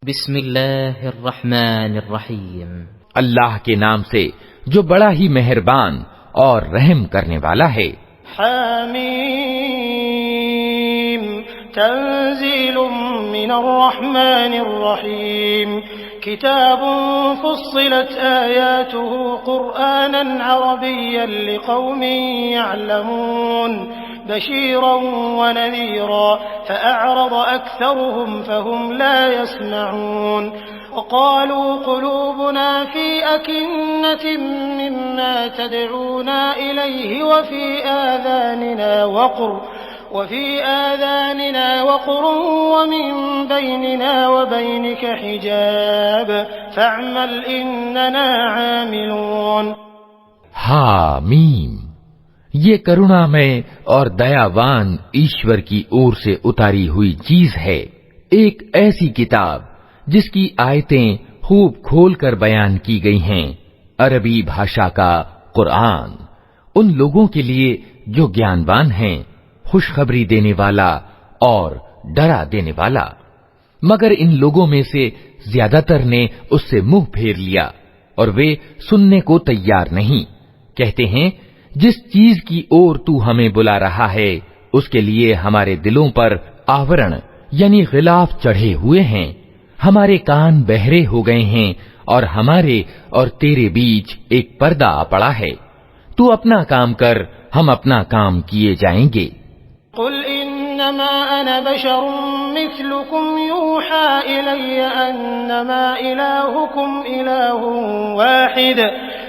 بسم اللہ الرحمن الرحیم، اللہ کے نام سے جو بڑا ہی مہربان اور رحم کرنے والا ہے۔ حامیم تنزیل من الرحمن الرحیم، کتاب فصلت آیاته قرآنا عربیا لقوم يعلمون بشيرا ونذيرا فأعرض أكثرهم فهم لا يسمعون وقالوا قلوبنا في أكنة مما تدعونا إليه وفي آذاننا وقر ومن بيننا وبينك حجاب فاعمل إننا عاملون۔ حامیم، یہ کرونامئے اور دیاوان ایشور کی اور سے اتاری ہوئی چیز ہے، ایک ایسی کتاب جس کی آیتیں خوب کھول کر بیان کی گئی ہیں، عربی بھاشا کا قرآن، ان لوگوں کے لیے جو گیانوان ہیں، خوشخبری دینے والا اور ڈرا دینے والا۔ مگر ان لوگوں میں سے زیادہ تر نے اس سے منہ پھیر لیا اور وہ سننے کو تیار نہیں، کہتے ہیں جس چیز کی اور تو ہمیں بلا رہا ہے اس کے لیے ہمارے دلوں پر آورن یعنی غلاف چڑھے ہوئے ہیں، ہمارے کان بہرے ہو گئے ہیں اور ہمارے اور تیرے بیچ ایک پردہ آ پڑا ہے، تو اپنا کام کر، ہم اپنا کام کیے جائیں گے۔ قل انما انا بشر مثلكم يوحى الي انما الهكم اله واحد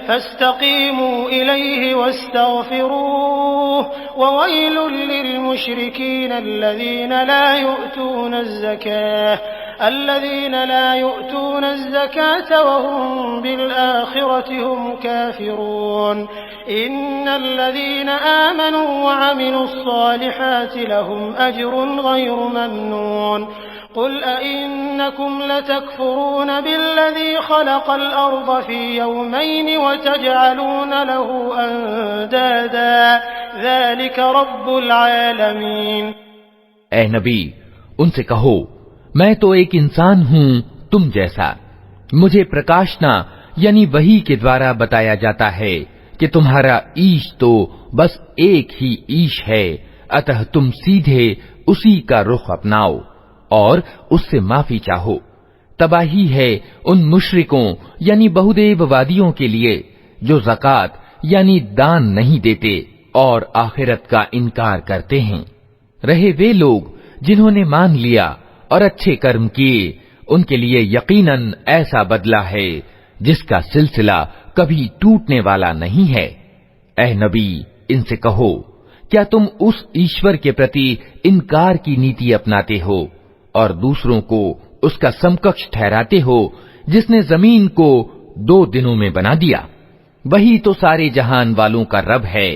فاستقيموا اليه واستغفروه وويل للمشركين الذين لا يؤتون الزكاة وهم بالآخرة هم كافرون إن الذين آمنوا وعملوا الصالحات لهم أجر غير ممنون قل أئنكم لتكفرون بالذي خلق الأرض في يومين وتجعلون له أندادا ذلك رب العالمين۔ اے نبی، ان سے کہو میں تو ایک انسان ہوں تم جیسا، مجھے پرکاشنا یعنی وحی کے دوارا بتایا جاتا ہے کہ تمہارا ایش تو بس ایک ہی ایش ہے، اتہ تم سیدھے اسی کا رخ اپناؤ اور اس سے معافی چاہو۔ تباہی ہے ان مشرکوں یعنی بہودیو وادیوں کے لیے جو زکات یعنی دان نہیں دیتے اور آخرت کا انکار کرتے ہیں۔ رہے وہ لوگ جنہوں نے مان لیا اور اچھے کرم کیے، ان کے لیے یقیناً ایسا بدلہ ہے جس کا سلسلہ کبھی ٹوٹنے والا نہیں ہے۔ اے نبی، ان سے کہو کیا تم اس ایشور کے پرتی انکار کی نیتی اپناتے ہو اور دوسروں کو اس کا سمکش ٹھہراتے ہو جس نے زمین کو 2 دنوں میں بنا دیا، وہی تو سارے جہان والوں کا رب ہے۔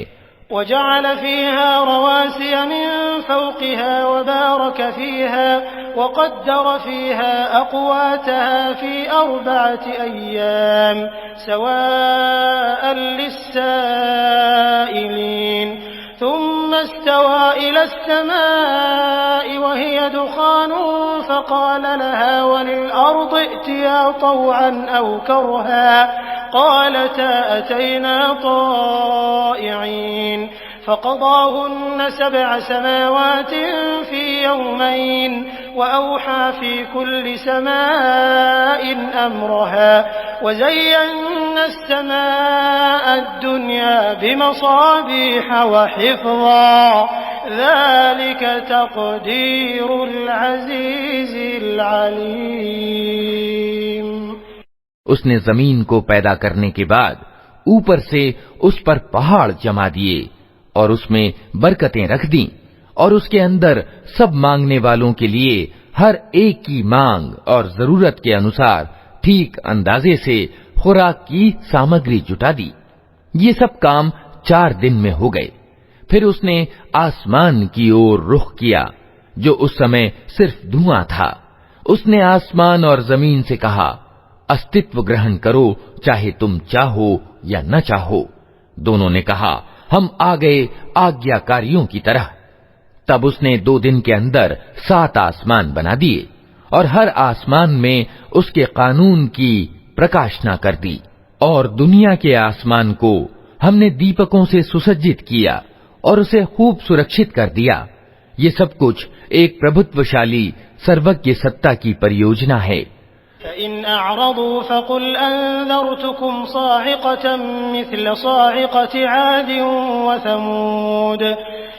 وجعل فيها رواسي من فوقها وبارك فيها وقدر فيها أقواتها في 4 أيام سواء للسائلين ثم استوى إلى السماء وهي دخان فقال لها وللأرض ائتيا طوعا أو كرها قالتا أتينا طائعين فقضاهن 7 سماوات في يومين وأوحى في كل سماء أمرها وزينا السماء الدنيا بمصابيح وحفظا ذلك تقدير العزيز العليم۔ اس نے زمین کو پیدا کرنے کے بعد اوپر سے اس پر پہاڑ جما دیے اور اس میں برکتیں رکھ دیں اور اس کے اندر سب مانگنے والوں کے لیے ہر ایک کی مانگ اور ضرورت کے انوسار ٹھیک اندازے سے خوراک کی سامگری جٹا دی۔ یہ سب کام 4 دن میں ہو گئے۔ پھر اس نے آسمان کی اور رخ کیا جو اس سمے صرف دھواں تھا۔ اس نے آسمان اور زمین سے کہا استتو گرہن کرو چاہے تم چاہو یا نہ چاہو۔ دونوں نے کہا ہم آ گئے آگیاکاریوں کی طرح۔ تب اس نے 2 دن کے اندر 7 آسمان بنا دیے اور ہر آسمان میں اس کے قانون کی پرکاشنا کر دی، اور دنیا کے آسمان کو ہم نے دیپکوں سے سسجت کیا اور اسے خوب سرکشت کر دیا۔ یہ سب کچھ ایک پربھتوشالی سروگیہ ستا کی پریوجنا ہے۔ فَإِنْ أَعْرَضُوا فَقُلْ أَنذَرْتُكُمْ صَاعِقَةً مِثْلَ صَاعِقَةِ عَادٍ وَثَمُودَ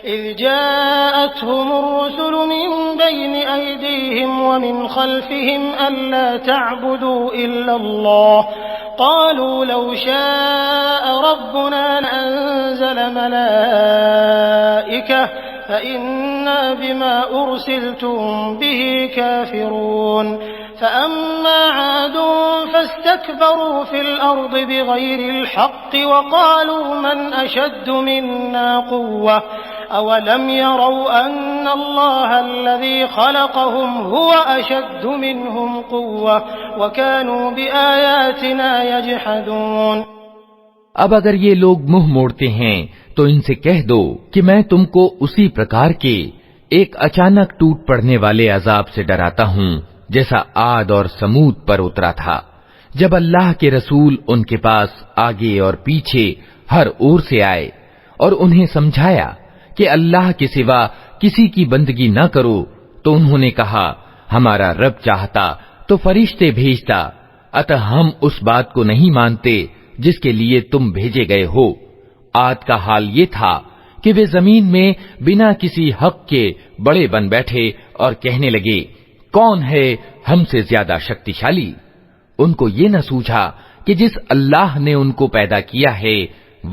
إِذْ جَاءَتْهُمُ الرُّسُلُ مِنْ بَيْنِ أَيْدِيهِمْ وَمِنْ خَلْفِهِمْ أَلَّا تَعْبُدُوا إِلَّا اللَّهَ قَالُوا لَوْ شَاءَ رَبُّنَا لَأَنزَلَ مَلَائِكَةً فَإِنَّا بِمَا أُرْسِلْتُم بِهِ كَافِرُونَ فَأَمَّا عَادٌ فَاسْتَكْبَرُوا فِي الْأَرْضِ بِغَيْرِ الْحَقِّ وَقَالُوا مَنْ أَشَدُّ مِنَّا قُوَّةً أَوَلَمْ يَرَوْا أَنَّ اللَّهَ الَّذِي خَلَقَهُمْ هُوَ أَشَدُّ مِنْهُمْ قُوَّةً وَكَانُوا بِآيَاتِنَا يَجْحَدُونَ۔ اب اگر یہ لوگ منہ موڑتے ہیں تو ان سے کہہ دو کہ میں تم کو اسی پرکار کے ایک اچانک ٹوٹ پڑنے والے عذاب سے ڈراتا ہوں جیسا عاد اور سمود پر اترا تھا، جب اللہ کے رسول ان کے پاس آگے اور پیچھے ہر اور سے آئے اور انہیں سمجھایا کہ اللہ کے سوا کسی کی بندگی نہ کرو، تو انہوں نے کہا ہمارا رب چاہتا تو فرشتے بھیجتا، اتہ ہم اس بات کو نہیں مانتے جس کے لیے تم بھیجے گئے ہو۔ عاد کا حال یہ تھا کہ وہ زمین میں بنا کسی حق کے بڑے بن بیٹھے اور کہنے لگے کون ہے ہم سے زیادہ شکتیشالی؟ ان کو یہ نہ سوجھا کہ جس اللہ نے ان کو پیدا کیا ہے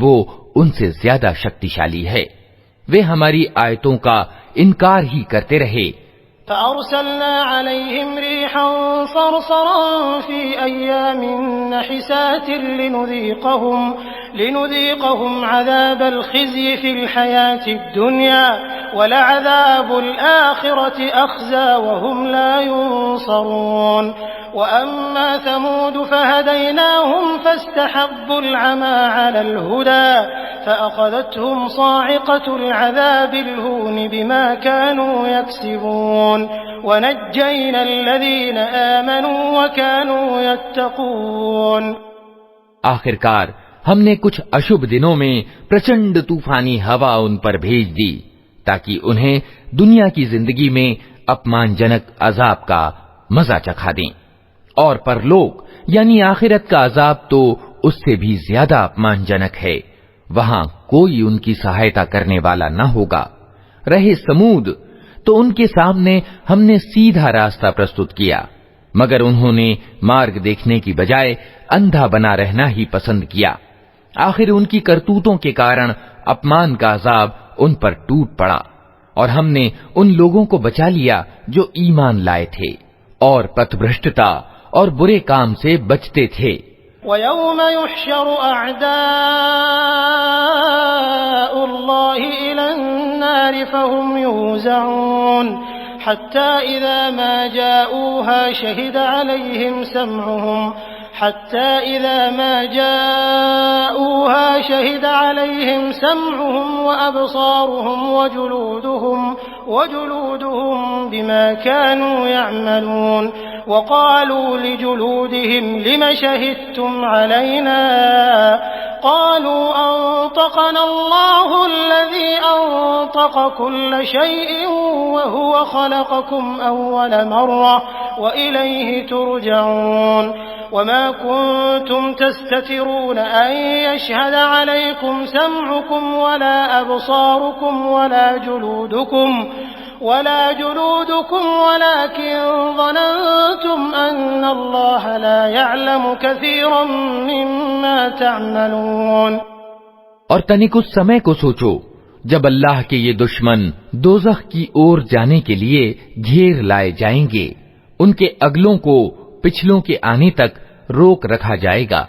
وہ ان سے زیادہ شکتیشالی ہے۔ وہ ہماری آیتوں کا انکار ہی کرتے رہے۔ فَأَرْسَلْنَا عَلَيْهِمْ رِيحًا صَرْصَرًا فِي أَيَّامٍ نَحِسَاتٍ لِنُذِيقَهُمْ عَذَابَ الْخِزْيِ فِي الْحَيَاةِ الدُّنْيَا وَلَعَذَابُ الْآخِرَةِ أَخْزَىٰ وَهُمْ لَا يُنصَرُونَ وَأَمَّا ثَمُودُ فَهَدَيْنَاهُمْ فَاسْتَحَبُّوا الْعَمَىٰ عَلَى الْهُدَىٰ فَأَخَذَتْهُمْ صَاعِقَةُ الْعَذَابِ الْهُونِ بِمَا كَانُوا يَكْسِبُونَ وَنَجَّيْنَا الَّذِينَ آمَنُوا وَكَانُوا يَتَّقُونَ۔ آخرکار ہم نے کچھ اشبھ دنوں میں پرچنڈ طوفانی ہوا ان پر بھیج دی تاکہ انہیں دنیا کی زندگی میں اپمان جنک عذاب کا مزہ چکھا دیں، اور پرلوک یعنی آخرت کا عذاب تو اس سے بھی زیادہ اپمان جنک ہے، وہاں کوئی ان کی سہایتا کرنے والا نہ ہوگا۔ رہے سمود تو ان کے سامنے ہم نے سیدھا راستہ پرستت کیا، مگر انہوں نے مارگ دیکھنے کی بجائے اندھا بنا رہنا ہی پسند کیا۔ آخر ان کی کرتوتوں کے کارن اپمان کا عذاب ان پر ٹوٹ پڑا، اور ہم نے ان لوگوں کو بچا لیا جو ایمان لائے تھے اور پتھ بھرشٹتا اور برے کام سے بچتے تھے۔ وَيَوْمَ يُحْشَرُ أَعْدَاءُ اللَّهِ إِلَى النَّارِ فَهُمْ يُوزَعُونَ حَتَّى إِذَا مَا جَاءُوهَا شَهِدَ عَلَيْهِمْ سَمْعُهُمْ وَأَبْصَارُهُمْ وَجُلُودُهُمْ بِمَا كَانُوا يَعْمَلُونَ وَقَالُوا لِجُلُودِهِمْ لِمَ شَهِدتُّمْ عَلَيْنَا قَالُوا أَنطَقَنَا اللَّهُ الَّذِي أَنطَقَ كُلَّ شَيْءٍ وَهُوَ خَلَقَكُمْ أَوَّلَ مَرَّةٍ وَإِلَيْهِ تُرْجَعُونَ وَمَا كُنتُمْ تَسْتَتِرُونَ أَن يَشْهَدَ عَلَيْكُمْ سَمْعُكُمْ وَلَا أَبْصَارُكُمْ ولا جلودكم ولكن ظننتم أن الله لا يعلم كثيرا مما تعملون۔ اور تنک اس سمے کو سوچو جب اللہ کے یہ دشمن دوزخ کی اور جانے کے لیے گھیر لائے جائیں گے، ان کے اگلوں کو پچھلوں کے آنے تک روک رکھا جائے گا،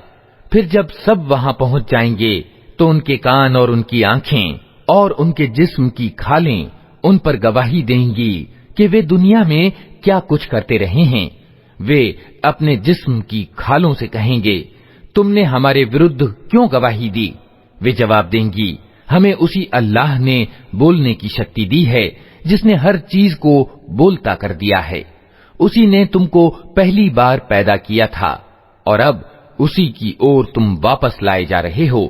پھر جب سب وہاں پہنچ جائیں گے تو ان کے کان اور ان کی آنکھیں اور ان کے جسم کی کھالیں ان پر گواہی دیں گی کہ وہ دنیا میں کیا کچھ کرتے رہے ہیں۔ وہ اپنے جسم کی کھالوں سے کہیں گے تم نے ہمارے ورد کیوں گواہی دی؟ وہ جواب دیں گی ہمیں اسی اللہ نے بولنے کی شکتی دی ہے جس نے ہر چیز کو بولتا کر دیا ہے، اسی نے تم کو پہلی بار پیدا کیا تھا اور اب اسی کی اور تم واپس لائے جا رہے ہو۔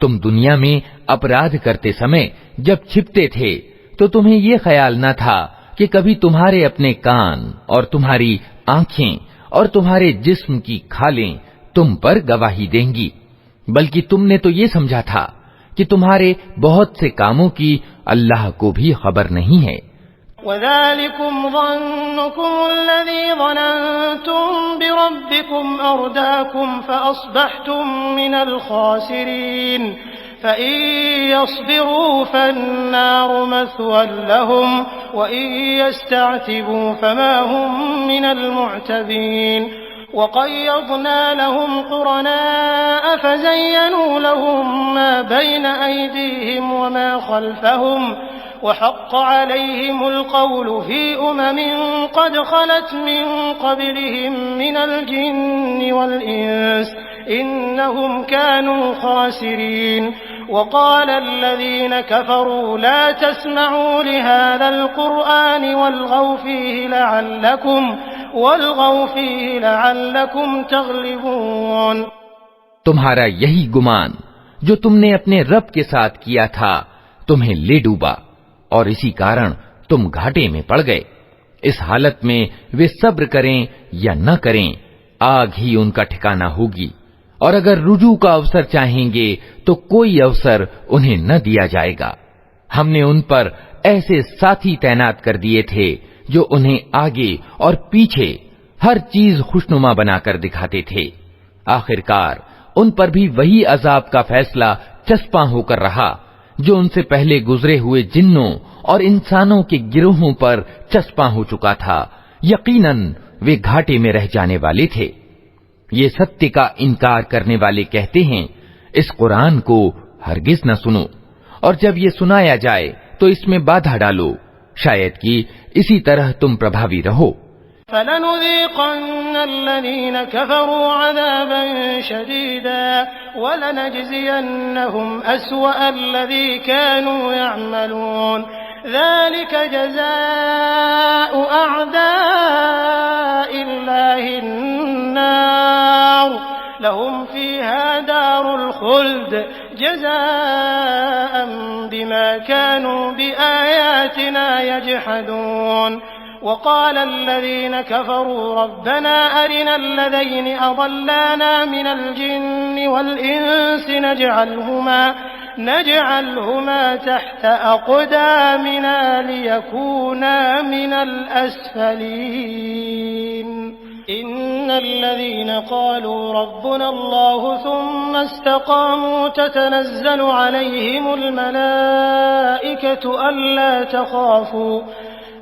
تم دنیا میں اپرادھ کرتے سمے جب چھپتے تھے تو تمہیں یہ خیال نہ تھا کہ کبھی تمہارے اپنے کان اور تمہاری آنکھیں اور تمہارے جسم کی کھالیں تم پر گواہی دیں گی، بلکہ تم نے تو یہ سمجھا تھا کہ تمہارے بہت سے کاموں کی اللہ کو بھی خبر نہیں ہے۔ وَذَلِكُمْ ظَنُّكُمُ الَّذِي ظَنَنْتُمْ بِرَبِّكُمْ أَرْدَاكُمْ فَأَصْبَحْتُمْ مِنَ الْخَاسِرِينَ فَإِن يَصْبِرُوا فَالنَّارُ مَثْوًى لَهُمْ وَإِن يَسْتَعْتِبُوا فَمَا هُمْ مِنَ الْمُعْتَبِينَ وَقَيَّضْنَا لَهُمْ قُرَنَاءَ فَزَيَّنُوا لَهُم مَّا بَيْنَ أَيْدِيهِمْ وَمَا خَلْفَهُمْ وحق عليهم القول في قد خلت من قبلهم من الجن والإنس إنهم كانوا خاسرين وقال الذين كفروا لا تسمعوا لهذا القرآن والغوا فيه لعلكم تغلبون۔ تمہارا یہی گمان جو تم نے اپنے رب کے ساتھ کیا تھا تمہیں لے ڈوبا، اور اسی کارن تم گھاٹے میں پڑ گئے۔ اس حالت میں وہ صبر کریں یا نہ کریں، آگ ہی ان کا ٹھکانہ ہوگی، اور اگر رجوع کا اوسر چاہیں گے تو کوئی اوسر انہیں نہ دیا جائے گا۔ ہم نے ان پر ایسے ساتھی تعینات کر دیے تھے جو انہیں آگے اور پیچھے ہر چیز خوشنما بنا کر دکھاتے تھے۔ آخرکار ان پر بھی وہی عذاب کا فیصلہ چسپاں ہو کر رہا جو ان سے پہلے گزرے ہوئے جنوں اور انسانوں کے گروہوں پر چسپاں ہو چکا تھا۔ یقیناً وہ گھاٹے میں رہ جانے والے تھے۔ یہ ستیہ کا انکار کرنے والے کہتے ہیں اس قرآن کو ہرگز نہ سنو، اور جب یہ سنایا جائے تو اس میں بادھا ڈالو، شاید کہ اسی طرح تم پربھاوی رہو۔ فَلَنُذِيقَنَّ الَّذِينَ كَفَرُوا عَذَابًا شَدِيدًا وَلَنَجْزِيَنَّهُمْ أَسْوَأَ الَّذِي كَانُوا يَعْمَلُونَ ذَلِكَ جَزَاءُ أَعْدَاءِ اللَّهِ النَّارُ لَهُمْ فِيهَا دَارُ الْخُلْدِ جَزَاءً بِمَا كَانُوا بِآيَاتِنَا يَجْحَدُونَ وقال الذين كفروا ربنا أرنا الذين أضلانا من الجن والإنس نجعلهما تحت أقدامنا ليكونا من الأسفلين إن الذين قالوا ربنا الله ثم استقاموا تتنزل عليهم الملائكة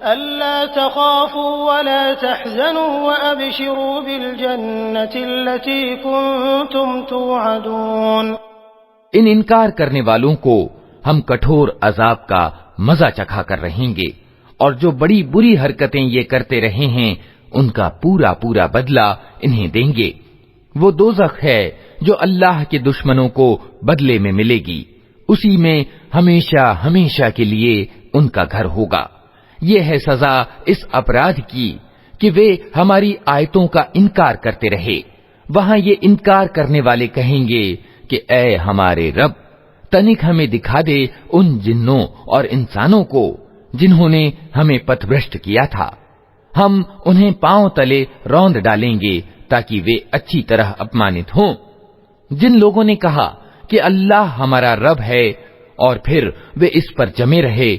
ألا تخافوا ولا تحزنوا وأبشروا بالجنة التي كنتم توعدون۔ ان انکار کرنے والوں کو ہم کٹھور عذاب کا مزہ چکھا کر رہیں گے، اور جو بڑی بری حرکتیں یہ کرتے رہے ہیں ان کا پورا پورا بدلہ انہیں دیں گے۔ وہ دوزخ ہے جو اللہ کے دشمنوں کو بدلے میں ملے گی، اسی میں ہمیشہ ہمیشہ کے لیے ان کا گھر ہوگا۔ یہ ہے سزا اس اپرادھ کی کہ وہ ہماری آیتوں کا انکار کرتے رہے۔ وہاں یہ انکار کرنے والے کہیں گے کہ اے ہمارے رب، تنک ہمیں دکھا دے ان جنوں اور انسانوں کو جنہوں نے ہمیں پتھ بھرشٹ کیا تھا، ہم انہیں پاؤں تلے روند ڈالیں گے تاکہ وہ اچھی طرح اپمانت ہوں۔ جن لوگوں نے کہا کہ اللہ ہمارا رب ہے اور پھر وہ اس پر جمے رہے،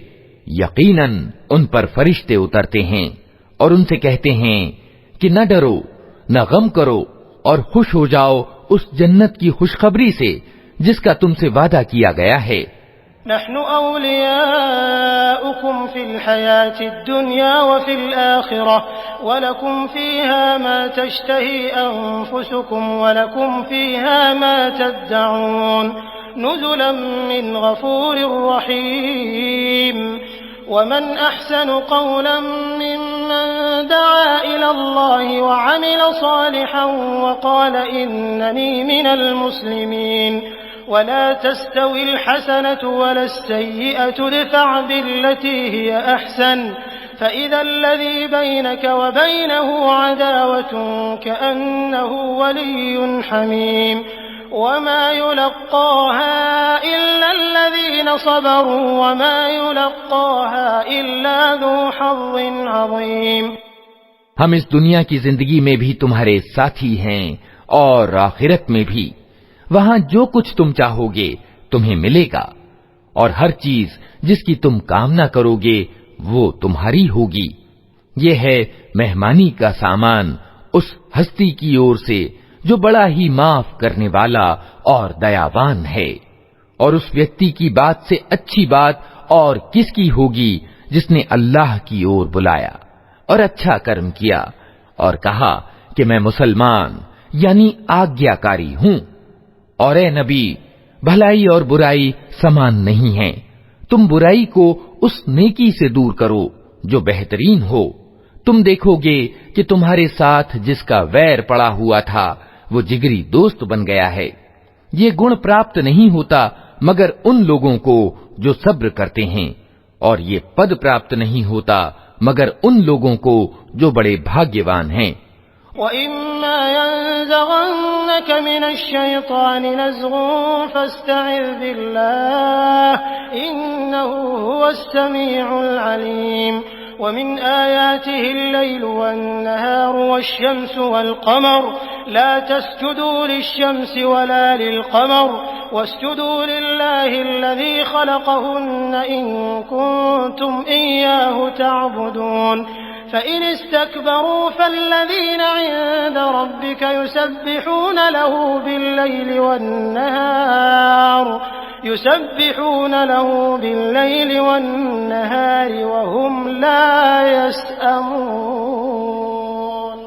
یقیناً ان پر فرشتے اترتے ہیں اور ان سے کہتے ہیں کہ نہ ڈرو نہ غم کرو اور خوش ہو جاؤ اس جنت کی خوشخبری سے جس کا تم سے وعدہ کیا گیا ہے۔ نحن أولياؤكم في الحياة الدنيا وفي الآخرة ولكم فيها ما تشتهي أنفسكم ولكم فيها ما تدعون نزلا من غفور رحيم ومن أحسن قولا ممن دعا إلى الله وعمل صالحا وقال إنني من المسلمين ولا تستوي الحسنة ولا السيئة ادفع بالتي هي أحسن فإذا الذي بينك وبينه عداوة كأنه ولي حميم وما يلقاها إلا الذين صبروا وما يلقاها إلا ذو حظ عظيم۔ ہم اس دنیا کی زندگی میں بھی تمہارے ساتھی ہیں اور آخرت میں بھی، وہاں جو کچھ تم چاہو گے تمہیں ملے گا، اور ہر چیز جس کی تم کامنا کرو گے وہ تمہاری ہوگی۔ یہ ہے مہمانی کا سامان اس ہستی کی اور سے جو بڑا ہی معاف کرنے والا اور دیاوان ہے۔ اور اس ویکتی کی بات سے اچھی بات اور کس کی ہوگی جس نے اللہ کی اور بلایا اور اچھا کرم کیا اور کہا کہ میں مسلمان یعنی آگیاکاری ہوں۔ اور اے نبی، بھلائی اور برائی سمان نہیں ہیں، تم برائی کو اس نیکی سے دور کرو جو بہترین ہو۔ تم دیکھو گے کہ تمہارے ساتھ جس کا ویر پڑا ہوا تھا وہ جگری دوست بن گیا ہے۔ یہ گن پراپت نہیں ہوتا مگر ان لوگوں کو جو صبر کرتے ہیں، اور یہ پد پراپت نہیں ہوتا مگر ان لوگوں کو جو بڑے بھاگیوان ہیں۔ وَإِمَّا يَنزَغَنَّكَ مِنَ الشَّيْطَانِ نَزْغٌ فَاسْتَعِذْ بِاللَّهِ إِنَّهُ هُوَ السَّمِيعُ الْعَلِيمُ۔ وَمِنْ آيَاتِهِ اللَّيْلُ وَالنَّهَارُ وَالشَّمْسُ وَالْقَمَرُ لَا تَسْجُدُوا لِلشَّمْسِ وَلَا لِلْقَمَرِ وَاسْجُدُوا لِلَّهِ الَّذِي خَلَقَهُنَّ إِن كُنتُمْ إِيَّاهُ تَعْبُدُونَ۔ فَإِنِ اسْتَكْبَرُوا فَالَّذِينَ عِندَ رَبِّكَ يُسَبِّحُونَ لَهُ بِاللَّيْلِ وَالنَّهَارِ وَهُمْ لَا يَسْأَمُونَ۔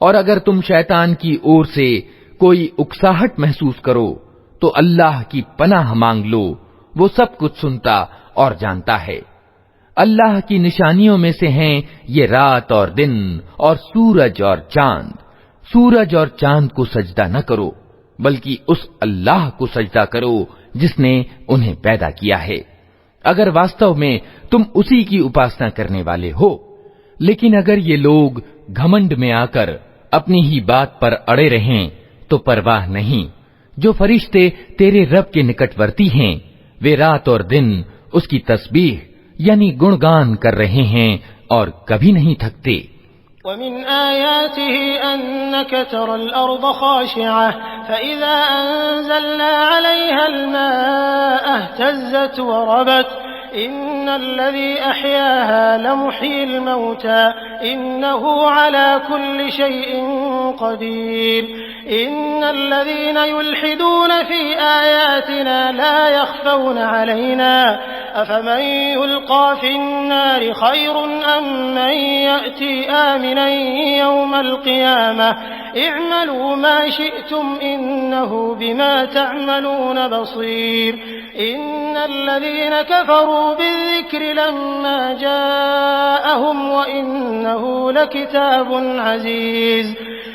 اور اگر تم شیطان کی اور سے کوئی اکساہٹ محسوس کرو تو اللہ کی پناہ مانگ لو، وہ سب کچھ سنتا اور جانتا ہے۔ اللہ کی نشانیوں میں سے ہیں یہ رات اور دن اور سورج اور چاند۔ سورج اور چاند کو سجدہ نہ کرو بلکہ اس اللہ کو سجدہ کرو جس نے انہیں پیدا کیا ہے، اگر واستو میں تم اسی کی اپاسنا کرنے والے ہو۔ لیکن اگر یہ لوگ گھمنڈ میں آ کر اپنی ہی بات پر اڑے رہیں تو پرواہ نہیں، جو فرشتے تیرے رب کے نکٹورتی ہیں وہ رات اور دن اس کی تسبیح یعنی گنگان کر رہے ہیں اور کبھی نہیں تھکتے۔ وَمِنْ آيَاتِهِ أَنَّكَ تَرَى الْأَرْضَ خَاشِعَةً فَإِذَا أَنزَلْنَا عَلَيْهَا الْمَاءَ اهْتَزَّتْ وَرَبَتْ إِنَّ الَّذِي أَحْيَاهَا لَمُحْيِي الْمَوْتَى إِنَّهُ عَلَى كُلِّ شَيْءٍ قَدِيرٌ إِنَّ الَّذِينَ يُلْحِدُونَ فِي آيَاتِنَا لَا يَخْفَوْنَ عَلَيْنَا أَفَمَن يُلْقَى فِي النَّارِ خَيْرٌ أَم مَّن يَأْتِي آمِنًا يَوْمَ الْقِيَامَةِ اعْمَلُوا مَا شِئْتُمْ إِنَّهُ بِمَا تَعْمَلُونَ بَصِيرٌ إِنَّ الَّذِينَ كَفَرُوا بِالذِّكْرِ لَمَّا جَاءَهُمْ وَإِنَّهُ لَكِتَابٌ عَزِيزٌ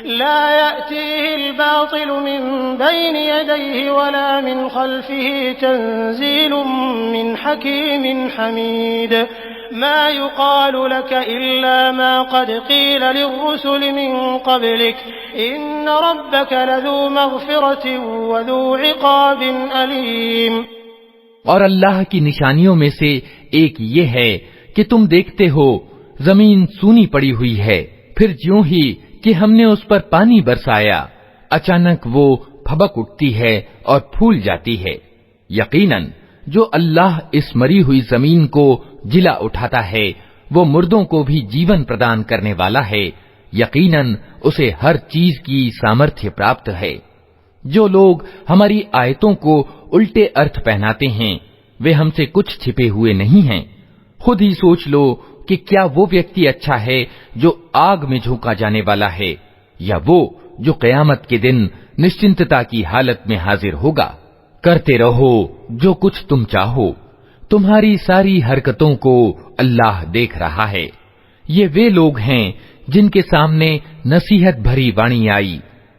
لا يأتيه الباطل من بين يديه ولا من خلفه تنزيل من حكيم حميد ما يقال لك إلا ما قد قيل للرسل من قبلك إن ربك لذو مغفرة وذو عقاب أليم۔ اور اللہ کی نشانیوں میں سے ایک یہ ہے کہ تم دیکھتے ہو زمین سونی پڑی ہوئی ہے، پھر جیوں ہی کہ ہم نے اس پر پانی برسایا اچانک وہ پھبک اٹھتی ہے اور پھول جاتی ہے۔ یقیناً جو اللہ اس مری ہوئی زمین کو جلا اٹھاتا ہے وہ مردوں کو بھی جیون پردان کرنے والا ہے، یقیناً اسے ہر چیز کی سامرتھیہ پراپت ہے۔ جو لوگ ہماری آیتوں کو الٹے ارتھ پہناتے ہیں وہ ہم سے کچھ چھپے ہوئے نہیں ہیں۔ خود ہی سوچ لو کہ کیا وہ ویکتی اچھا ہے جو آگ میں جھونکا جانے والا ہے یا وہ جو قیامت کے دن نشچنتتا کی حالت میں حاضر ہوگا۔ کرتے رہو جو کچھ تم چاہو، تمہاری ساری حرکتوں کو اللہ دیکھ رہا ہے۔ یہ وہ لوگ ہیں جن کے سامنے نصیحت بھری وانی آئی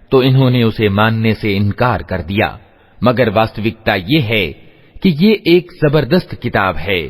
تو انہوں نے اسے ماننے سے انکار کر دیا، مگر واستوکتا یہ ہے کہ یہ ایک زبردست کتاب ہے،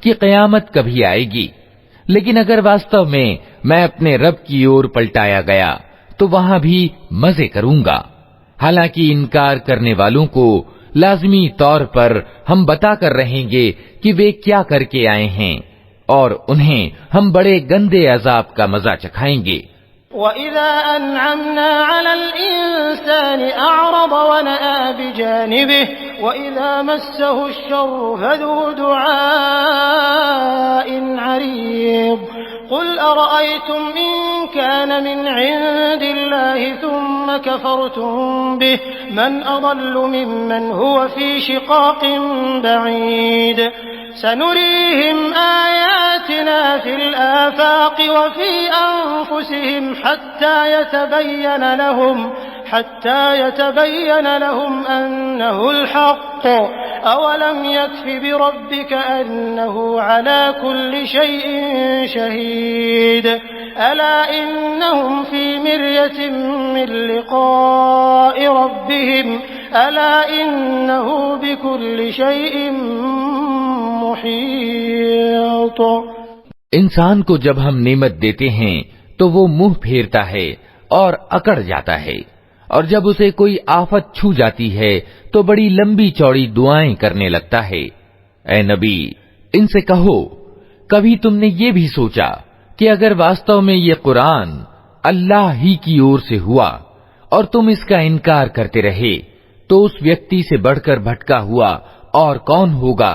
کہ قیامت کبھی آئے گی، لیکن اگر واستو میں میں اپنے رب کی اور پلٹایا گیا تو وہاں بھی مزے کروں گا۔ حالانکہ انکار کرنے والوں کو لازمی طور پر ہم بتا کر رہیں گے کہ وہ کیا کر کے آئے ہیں، اور انہیں ہم بڑے گندے عذاب کا مزہ چکھائیں گے۔ وَإِذَا أَنْعَمْنَا عَلَى الْإِنسَانِ أَعْرَضَ وَنَأَىٰ بِجَانِبِهِ وَإِذَا مَسَّهُ الشَّرُّ فَذُو دُعَاءٍ عَرِيضٍ قُلْ أَرَأَيْتُمْ إِن كَانَ مِنْ عِندِ اللَّهِ ثُمَّ كَفَرْتُم بِهِ مَنْ أَضَلُّ مِمَّنْ هُوَ فِي شِقَاقٍ بَعِيدٍ سَنُرِيهِمْ آيَاتِنَا فِي الْآفَاقِ وَفِي أَنفُسِهِمْ حَتَّى يَتَبَيَّنَ لَهُمْ أَنَّهُ الْحَقُّ أَوَلَمْ يَكْفِ بِرَبِّكَ أَنَّهُ عَلَى كُلِّ شَيْءٍ شَهِيدٌ أَلَا إِنَّهُمْ فِي مِرْيَةٍ مِّن لِّقَاءِ رَبِّهِمْ أَلَا إِنَّهُ بِكُلِّ شَيْءٍ محیط۔ انسان کو جب ہم نعمت دیتے ہیں تو وہ منہ پھیرتا ہے اور اکڑ جاتا ہے، اور جب اسے کوئی آفت چھو جاتی ہے تو بڑی لمبی چوڑی دعائیں کرنے لگتا ہے۔ اے نبی، ان سے کہو، کبھی تم نے یہ بھی سوچا کہ اگر واستو میں یہ قرآن اللہ ہی کی اور سے ہوا اور تم اس کا انکار کرتے رہے تو اس ویکتی سے بڑھ کر بھٹکا ہوا اور کون ہوگا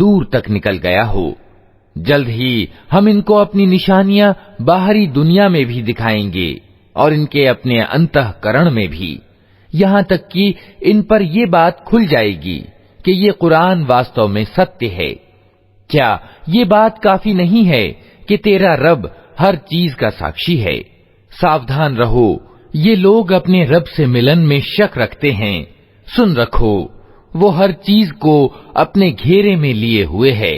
دور تک نکل گیا ہو؟ جلد ہی ہم ان کو اپنی نشانیاں باہری دنیا میں بھی دکھائیں گے اور ان کے اپنے انتہکرن میں بھی، یہاں تک کہ ان پر یہ بات کھل جائے گی کہ یہ قرآن واستو میں ستیہ ہے۔ کیا یہ بات کافی نہیں ہے کہ تیرا رب ہر چیز کا ساکشی ہے؟ ساودھان رہو، یہ لوگ اپنے رب سے ملن میں شک رکھتے ہیں۔ سن رکھو، وہ ہر چیز کو اپنے گھیرے میں لیے ہوئے ہے۔